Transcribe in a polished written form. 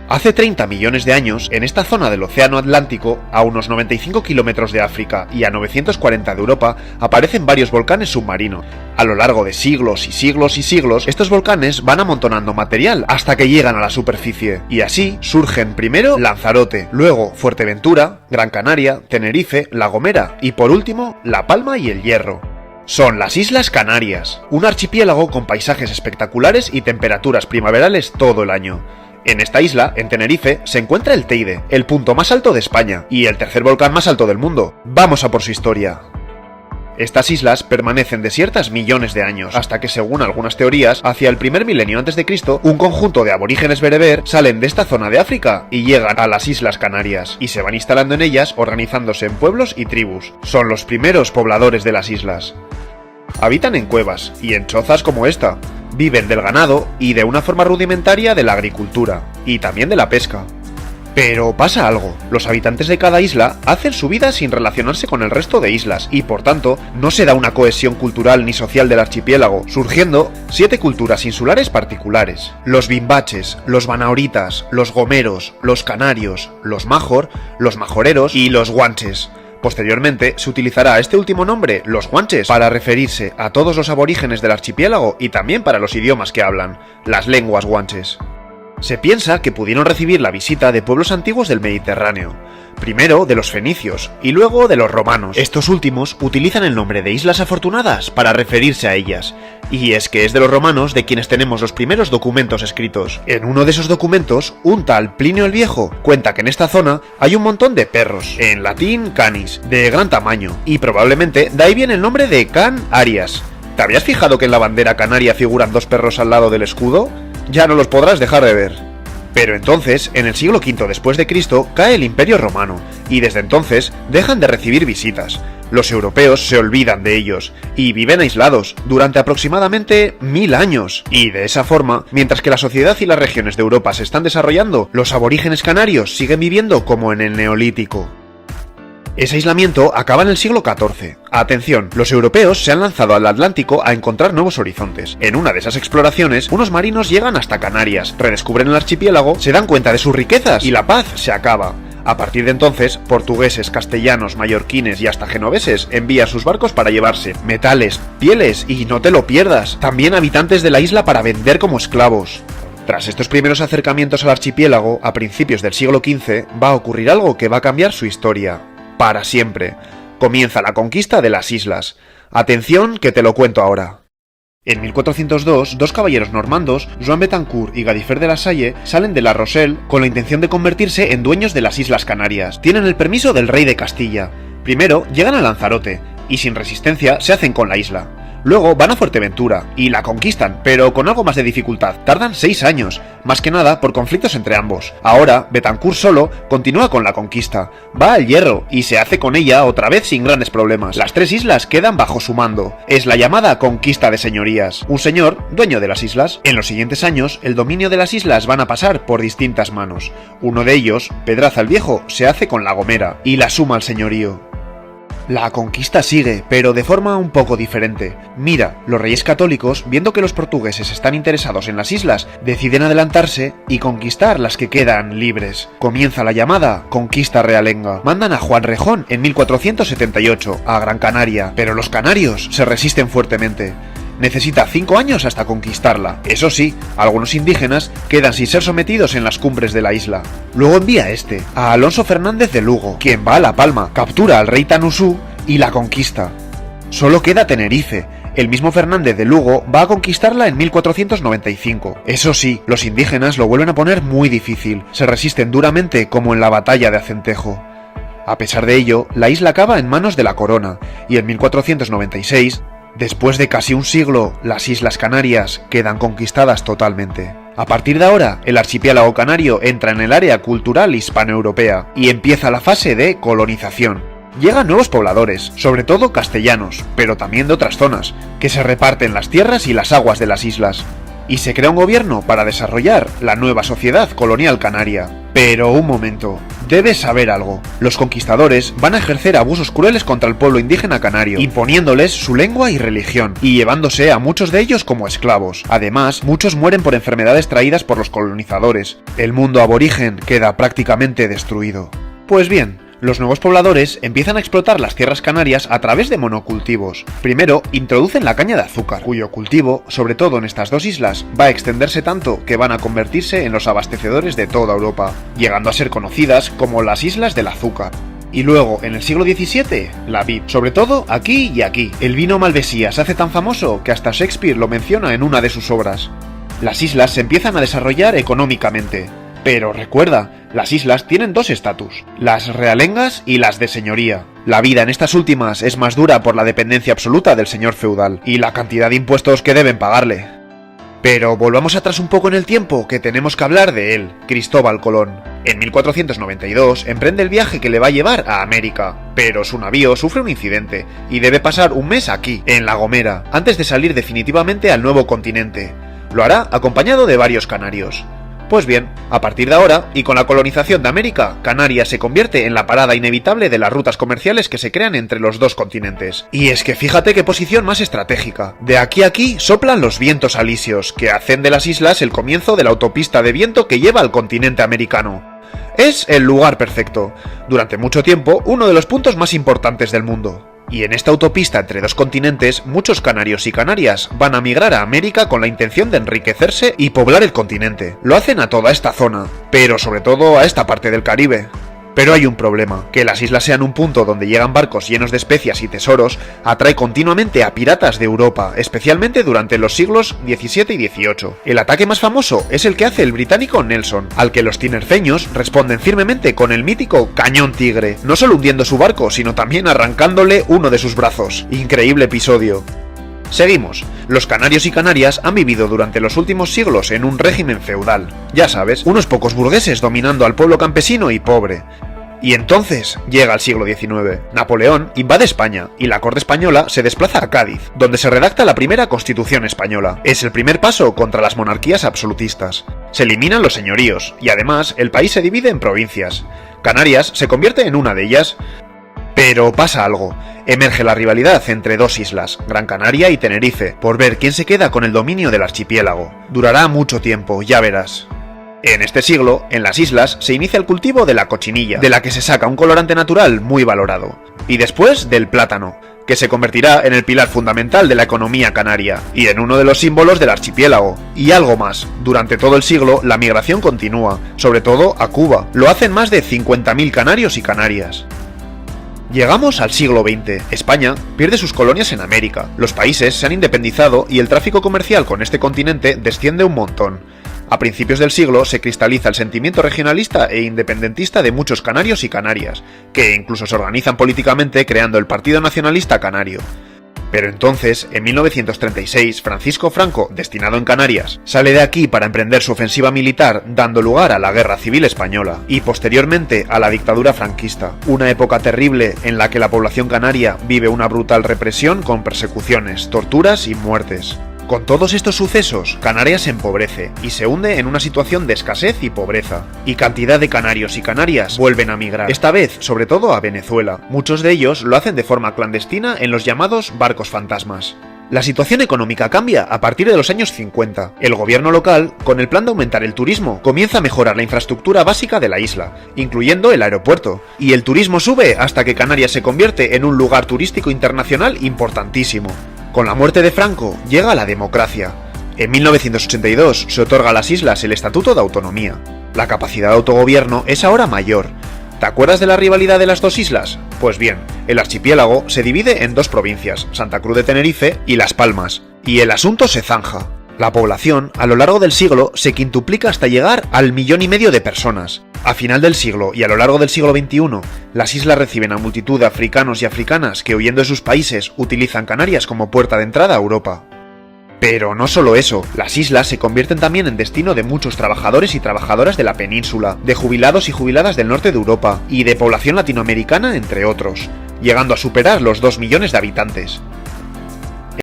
Hace 30 millones de años, en esta zona del Océano Atlántico, a unos 95 kilómetros de África y a 940 de Europa, aparecen varios volcanes submarinos. A lo largo de siglos y siglos y siglos, estos volcanes van amontonando material hasta que llegan a la superficie. Y así surgen primero Lanzarote, luego Fuerteventura, Gran Canaria, Tenerife, La Gomera y por último, La Palma y El Hierro. Son las Islas Canarias, un archipiélago con paisajes espectaculares y temperaturas primaverales todo el año. En esta isla, en Tenerife, se encuentra el Teide, el punto más alto de España y el tercer volcán más alto del mundo. Vamos a por su historia. Estas islas permanecen desiertas millones de años, hasta que según algunas teorías, hacia el primer milenio a.C., un conjunto de aborígenes bereber salen de esta zona de África y llegan a las Islas Canarias, y se van instalando en ellas organizándose en pueblos y tribus. Son los primeros pobladores de las islas. Habitan en cuevas y en chozas como esta. Viven del ganado y de una forma rudimentaria de la agricultura, y también de la pesca. Pero pasa algo, los habitantes de cada isla hacen su vida sin relacionarse con el resto de islas, y por tanto no se da una cohesión cultural ni social del archipiélago, surgiendo 7 culturas insulares particulares. Los bimbaches, los banaoritas, los gomeros, los canarios, los major, los majoreros y los guanches. Posteriormente se utilizará este último nombre, los guanches, para referirse a todos los aborígenes del archipiélago y también para los idiomas que hablan, las lenguas guanches. Se piensa que pudieron recibir la visita de pueblos antiguos del Mediterráneo, primero de los fenicios y luego de los romanos. Estos últimos utilizan el nombre de Islas Afortunadas para referirse a ellas, y es que es de los romanos de quienes tenemos los primeros documentos escritos. En uno de esos documentos, un tal Plinio el Viejo cuenta que en esta zona hay un montón de perros, en latín canis, de gran tamaño, y probablemente de ahí viene el nombre de Can Arias. ¿Te habías fijado que en la bandera canaria figuran 2 perros al lado del escudo? Ya no los podrás dejar de ver. Pero entonces, en el siglo V después de Cristo, cae el Imperio Romano, y desde entonces dejan de recibir visitas. Los europeos se olvidan de ellos, y viven aislados, durante aproximadamente 1000 años. Y de esa forma, mientras que la sociedad y las regiones de Europa se están desarrollando, los aborígenes canarios siguen viviendo como en el Neolítico. Ese aislamiento acaba en el siglo XIV. Atención, los europeos se han lanzado al Atlántico a encontrar nuevos horizontes. En una de esas exploraciones, unos marinos llegan hasta Canarias, redescubren el archipiélago, se dan cuenta de sus riquezas y la paz se acaba. A partir de entonces, portugueses, castellanos, mallorquines y hasta genoveses envían sus barcos para llevarse metales, pieles y no te lo pierdas, también habitantes de la isla para vender como esclavos. Tras estos primeros acercamientos al archipiélago, a principios del siglo XV, va a ocurrir algo que va a cambiar su historia. Para siempre. Comienza la conquista de las islas. Atención, que te lo cuento ahora. En 1402, 2 caballeros normandos, Joan Betancourt y Gadifer de la Salle, salen de La Rochelle con la intención de convertirse en dueños de las Islas Canarias. Tienen el permiso del rey de Castilla. Primero llegan a Lanzarote, y sin resistencia se hacen con la isla. Luego van a Fuerteventura, y la conquistan, pero con algo más de dificultad. Tardan 6 años, más que nada por conflictos entre ambos. Ahora, Betancourt solo continúa con la conquista. Va al Hierro, y se hace con ella otra vez sin grandes problemas. Las 3 islas quedan bajo su mando. Es la llamada conquista de señorías. Un señor, dueño de las islas. En los siguientes años, el dominio de las islas van a pasar por distintas manos. Uno de ellos, Pedraza el Viejo, se hace con La Gomera, y la suma al señorío. La conquista sigue, pero de forma un poco diferente. Mira, los reyes católicos, viendo que los portugueses están interesados en las islas, deciden adelantarse y conquistar las que quedan libres. Comienza la llamada conquista realenga. Mandan a Juan Rejón en 1478 a Gran Canaria, pero los canarios se resisten fuertemente. Necesita 5 años hasta conquistarla. Eso sí, algunos indígenas quedan sin ser sometidos en las cumbres de la isla. Luego envía a Alonso Fernández de Lugo, quien va a La Palma, captura al rey Tanusú y la conquista. Solo queda Tenerife. El mismo Fernández de Lugo va a conquistarla en 1495. Eso sí, los indígenas lo vuelven a poner muy difícil. Se resisten duramente como en la batalla de Acentejo. A pesar de ello, la isla acaba en manos de la corona, y en 1496... después de casi un siglo, las Islas Canarias quedan conquistadas totalmente. A partir de ahora, el archipiélago canario entra en el área cultural hispanoeuropea y empieza la fase de colonización. Llegan nuevos pobladores, sobre todo castellanos, pero también de otras zonas, que se reparten las tierras y las aguas de las islas. Y se crea un gobierno para desarrollar la nueva sociedad colonial canaria. Pero un momento, Debes saber algo. Los conquistadores van a ejercer abusos crueles contra el pueblo indígena canario, imponiéndoles su lengua y religión, y llevándose a muchos de ellos como esclavos. Además, muchos mueren por enfermedades traídas por los colonizadores. El mundo aborigen queda prácticamente destruido. Pues bien, los nuevos pobladores empiezan a explotar las tierras canarias a través de monocultivos. Primero, introducen la caña de azúcar, cuyo cultivo, sobre todo en estas dos islas, va a extenderse tanto que van a convertirse en los abastecedores de toda Europa, llegando a ser conocidas como las Islas del Azúcar. Y luego, en el siglo XVII, la vid, sobre todo aquí y aquí. El vino malvesía se hace tan famoso que hasta Shakespeare lo menciona en una de sus obras. Las islas se empiezan a desarrollar económicamente. Pero recuerda, las islas tienen dos estatus, las realengas y las de señoría. La vida en estas últimas es más dura por la dependencia absoluta del señor feudal y la cantidad de impuestos que deben pagarle. Pero volvamos atrás un poco en el tiempo, que tenemos que hablar de él, Cristóbal Colón. En 1492 emprende el viaje que le va a llevar a América, pero su navío sufre un incidente y debe pasar un mes aquí, en La Gomera, antes de salir definitivamente al nuevo continente. Lo hará acompañado de varios canarios. Pues bien, a partir de ahora, y con la colonización de América, Canarias se convierte en la parada inevitable de las rutas comerciales que se crean entre los dos continentes. Y es que fíjate qué posición más estratégica. De aquí a aquí soplan los vientos alisios, que hacen de las islas el comienzo de la autopista de viento que lleva al continente americano. Es el lugar perfecto. Durante mucho tiempo, uno de los puntos más importantes del mundo. Y en esta autopista entre dos continentes, muchos canarios y canarias van a migrar a América con la intención de enriquecerse y poblar el continente. Lo hacen a toda esta zona, pero sobre todo a esta parte del Caribe. Pero hay un problema, que las islas sean un punto donde llegan barcos llenos de especias y tesoros, atrae continuamente a piratas de Europa, especialmente durante los siglos XVII y XVIII. El ataque más famoso es el que hace el británico Nelson, al que los tinerfeños responden firmemente con el mítico Cañón Tigre, no solo hundiendo su barco, sino también arrancándole uno de sus brazos. Increíble episodio. Seguimos. Los canarios y canarias han vivido durante los últimos siglos en un régimen feudal. Ya sabes, unos pocos burgueses dominando al pueblo campesino y pobre. Y entonces llega el siglo XIX. Napoleón invade España y la corte española se desplaza a Cádiz, donde se redacta la primera Constitución española. Es el primer paso contra las monarquías absolutistas. Se eliminan los señoríos y además el país se divide en provincias. Canarias se convierte en una de ellas. Pero pasa algo. Emerge la rivalidad entre dos islas, Gran Canaria y Tenerife, por ver quién se queda con el dominio del archipiélago. Durará mucho tiempo, ya verás. En este siglo, en las islas, se inicia el cultivo de la cochinilla, de la que se saca un colorante natural muy valorado. Y después del plátano, que se convertirá en el pilar fundamental de la economía canaria, y en uno de los símbolos del archipiélago. Y algo más, durante todo el siglo la migración continúa, sobre todo a Cuba. Lo hacen más de 50.000 canarios y canarias. Llegamos al siglo XX. España pierde sus colonias en América, los países se han independizado y el tráfico comercial con este continente desciende un montón. A principios del siglo se cristaliza el sentimiento regionalista e independentista de muchos canarios y canarias, que incluso se organizan políticamente creando el Partido Nacionalista Canario. Pero entonces, en 1936, Francisco Franco, destinado en Canarias, sale de aquí para emprender su ofensiva militar, dando lugar a la Guerra Civil Española, y posteriormente a la dictadura franquista, una época terrible en la que la población canaria vive una brutal represión con persecuciones, torturas y muertes. Con todos estos sucesos, Canarias se empobrece y se hunde en una situación de escasez y pobreza, y cantidad de canarios y canarias vuelven a migrar, esta vez sobre todo a Venezuela. Muchos de ellos lo hacen de forma clandestina en los llamados barcos fantasmas. La situación económica cambia a partir de los años 50. El gobierno local, con el plan de aumentar el turismo, comienza a mejorar la infraestructura básica de la isla, incluyendo el aeropuerto, y el turismo sube hasta que Canarias se convierte en un lugar turístico internacional importantísimo. Con la muerte de Franco llega la democracia. En 1982 se otorga a las islas el Estatuto de Autonomía. La capacidad de autogobierno es ahora mayor. ¿Te acuerdas de la rivalidad de las dos islas? Pues bien, el archipiélago se divide en dos provincias, Santa Cruz de Tenerife y Las Palmas, y el asunto se zanja. La población, a lo largo del siglo, se quintuplica hasta llegar al 1,5 millones de personas. A final del siglo y a lo largo del siglo XXI, las islas reciben a multitud de africanos y africanas que, huyendo de sus países, utilizan Canarias como puerta de entrada a Europa. Pero no solo eso, las islas se convierten también en destino de muchos trabajadores y trabajadoras de la península, de jubilados y jubiladas del norte de Europa, y de población latinoamericana, entre otros, llegando a superar los 2 millones de habitantes.